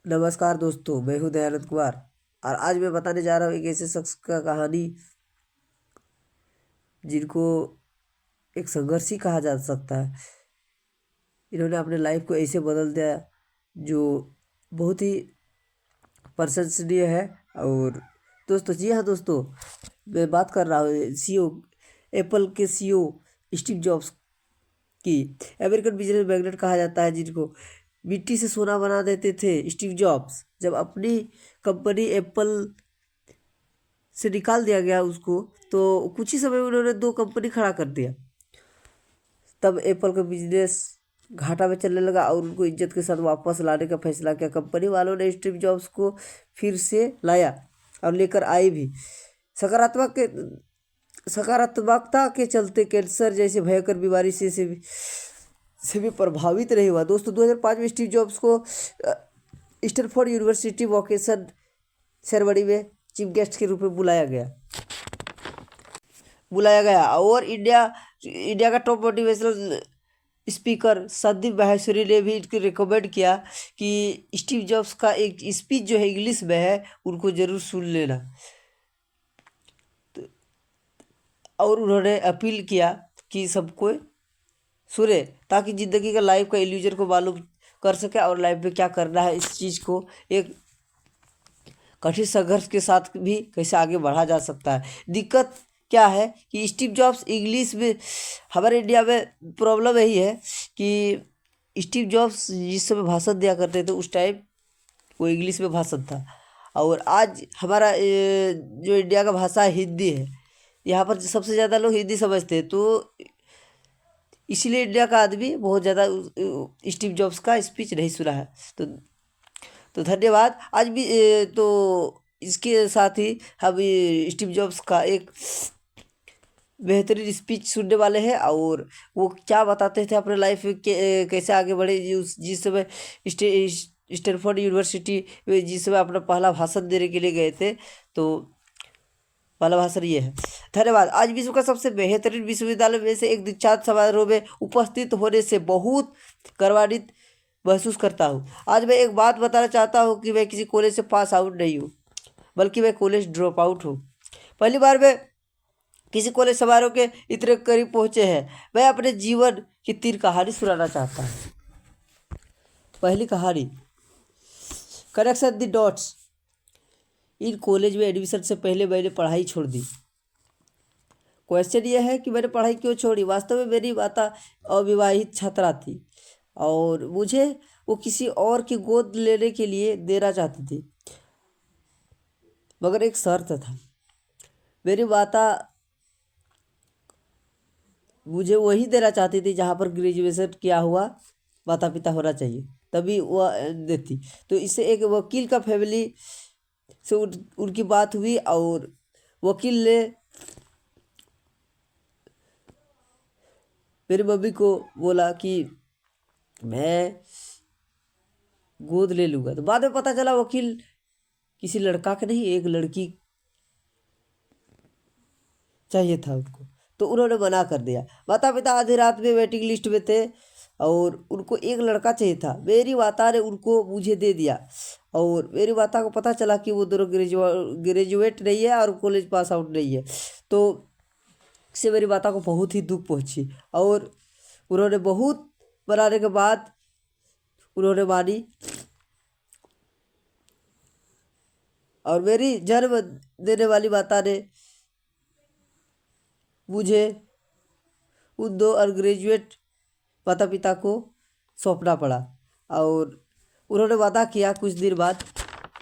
नमस्कार दोस्तों, मैं हूं दयानंद कुमार। और आज मैं बताने जा रहा हूँ एक ऐसे शख्स का कहानी जिनको एक संघर्षी कहा जा सकता है। इन्होंने अपने लाइफ को ऐसे बदल दिया जो बहुत ही प्रशंसनीय है। और दोस्तों, जी हाँ दोस्तों, मैं बात कर रहा हूँ सीईओ, एप्पल के सीईओ स्टीव जॉब्स की। अमेरिकन बिजनेस मैग्नेट कहा जाता है जिनको मिट्टी से सोना बना देते थे स्टीव जॉब्स। जब अपनी कंपनी एप्पल से निकाल दिया गया उसको, तो कुछ ही समय में उन्होंने दो कंपनी खड़ा कर दिया। तब एप्पल का बिजनेस घाटा में चलने लगा और उनको इज्जत के साथ वापस लाने का फैसला किया। कंपनी वालों ने स्टीव जॉब्स को फिर से लाया और लेकर आए भी। सकारात्मक सकारात्मकता के चलते कैंसर जैसे भयंकर बीमारी से भी प्रभावित नहीं हुआ। दोस्तों, 2005 में स्टीव जॉब्स को स्टैनफोर्ड यूनिवर्सिटी वोकेशन सेरेमनी में चीफ गेस्ट के रूप में बुलाया गया और इंडिया का top motivational speaker Sandeep Maheshwari ने भी इनको रिकमेंड किया कि स्टीव जॉब्स का एक स्पीच जो है इंग्लिश में है, उनको ज़रूर सुन लेना। और उन्होंने अपील किया कि सबको सुने ताकि ज़िंदगी का लाइफ का इल्यूजन को मालूम कर सके और लाइफ में क्या करना है, इस चीज़ को एक कठिन संघर्ष के साथ भी कैसे आगे बढ़ा जा सकता है। दिक्कत क्या है कि स्टीव जॉब्स इंग्लिश में, हमारे इंडिया में प्रॉब्लम यही है कि स्टीव जॉब्स जिस समय भाषण दिया करते थे उस टाइम वो इंग्लिश में भाषण था। और आज हमारा जो इंडिया का भाषा हिंदी है, यहाँ पर सबसे ज़्यादा लोग हिंदी समझते हैं, तो इसीलिए इंडिया का आदमी बहुत ज़्यादा स्टीव जॉब्स का स्पीच नहीं सुना है। तो धन्यवाद। आज भी तो इसके साथ ही हम स्टीव जॉब्स का एक बेहतरीन स्पीच सुनने वाले हैं और वो क्या बताते थे अपने लाइफ में कैसे आगे बढ़े। जिस समय स्टैनफोर्ड यूनिवर्सिटी में जिस समय अपना पहला भाषण देने के लिए गए थे, तो पहला भाषण ये है। धन्यवाद। आज विश्व का सबसे बेहतरीन विश्वविद्यालय में से एक दीक्षांत समारोह में उपस्थित होने से बहुत गर्वान्वित महसूस करता हूँ। आज मैं एक बात बताना चाहता हूँ कि मैं किसी कॉलेज से पास आउट नहीं हूँ, बल्कि मैं कॉलेज ड्रॉप आउट हूँ। पहली बार मैं किसी कॉलेज समारोह के इतने करीब पहुँचे हैं। मैं अपने जीवन की 3 कहानी सुनाना चाहता हूँ। पहली कहानी, connection the dots. In college में एडमिशन से पहले मैंने पढ़ाई छोड़ दी। क्वेश्चन यह है कि मैंने पढ़ाई क्यों छोड़ी। वास्तव में मेरी माता अविवाहित छात्रा थी और मुझे वो किसी और की गोद लेने के लिए देना चाहती थी, मगर एक शर्त था। मेरी माता मुझे वही देना चाहती थी जहाँ पर ग्रेजुएशन किया हुआ माता पिता होना चाहिए, तभी वह देती। तो इससे एक वकील का फैमिली से उनकी बात हुई और वकील ने मेरी मम्मी को बोला कि मैं गोद ले लूँगा। तो बाद में पता चला वकील किसी लड़का का नहीं, एक लड़की चाहिए था उनको, तो उन्होंने मना कर दिया। माता पिता आधी रात में वेटिंग लिस्ट में थे और उनको एक लड़का चाहिए था। मेरी माता ने उनको मुझे दे दिया और मेरी माता को पता चला कि वो दोनों ग्रेजुएट नहीं है और कॉलेज पास आउट नहीं है। तो इससे मेरी माता को बहुत ही दुख पहुंची और उन्होंने बहुत मनाने के बाद उन्होंने मानी और मेरी जन्म देने वाली माता ने मुझे उन 2 अनग्रेजुएट माता पिता को सौंपना पड़ा। और उन्होंने वादा किया कुछ दिन बाद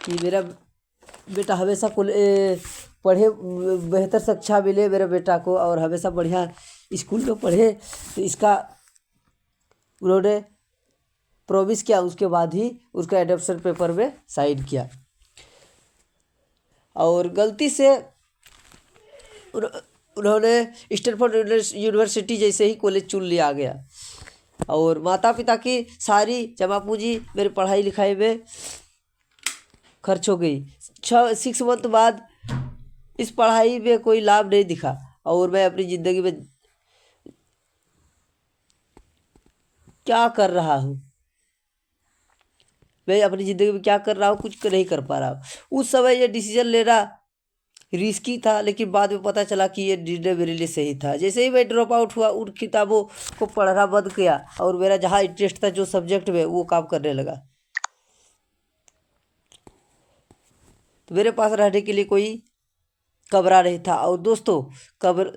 कि मेरा बेटा हमेशा पढ़े, बेहतर शिक्षा मिले मेरे बेटा को और हमेशा बढ़िया स्कूल में पढ़े। तो इसका उन्होंने प्रॉमिस किया। उसके बाद ही उसका एडॉप्शन पेपर में साइन किया और गलती से उन्होंने स्टैनफोर्ड यूनिवर्सिटी जैसे ही कॉलेज चुन लिया गया और माता पिता की सारी जमा पूंजी मेरी पढ़ाई लिखाई में खर्च हो गई। 6 मंथ बाद इस पढ़ाई में कोई लाभ नहीं दिखा और मैं अपनी ज़िंदगी में क्या कर रहा हूँ। मैं अपनी ज़िंदगी में क्या कर रहा हूँ, कुछ नहीं कर पा रहा हूँ। उस समय ये डिसीजन लेना रिस्की था, लेकिन बाद में पता चला कि ये निर्णय मेरे लिए सही था। जैसे ही मैं ड्रॉप आउट हुआ, उन किताबों को पढ़ना बंद किया और मेरा जहाँ इंटरेस्ट था, जो सब्जेक्ट में, वो काम करने लगा। तो मेरे पास रहने के लिए कोई कमरा नहीं था। और दोस्तों, कमरे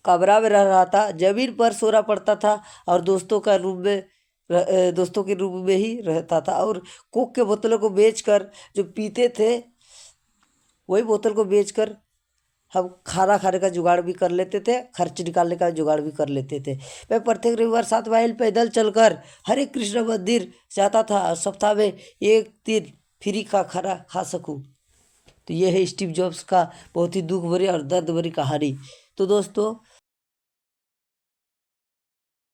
कमरा में रह रहा था, जमीन पर सोना पड़ता था और दोस्तों के रूम में ही रहता था। और कोक के बोतलों को बेचकर जो पीते थे, वही बोतल को बेचकर हम खाना खाने का जुगाड़ भी कर लेते थे, खर्च निकालने का जुगाड़ भी कर लेते थे। मैं प्रत्येक रविवार 7 माइल पैदल चलकर हरे कृष्ण मंदिर जाता था और सप्ताह में एक दिन फ्री का खाना खा सकूं। तो ये है स्टीव जॉब्स का बहुत ही दुख भरी और दर्द भरी कहानी। तो दोस्तों,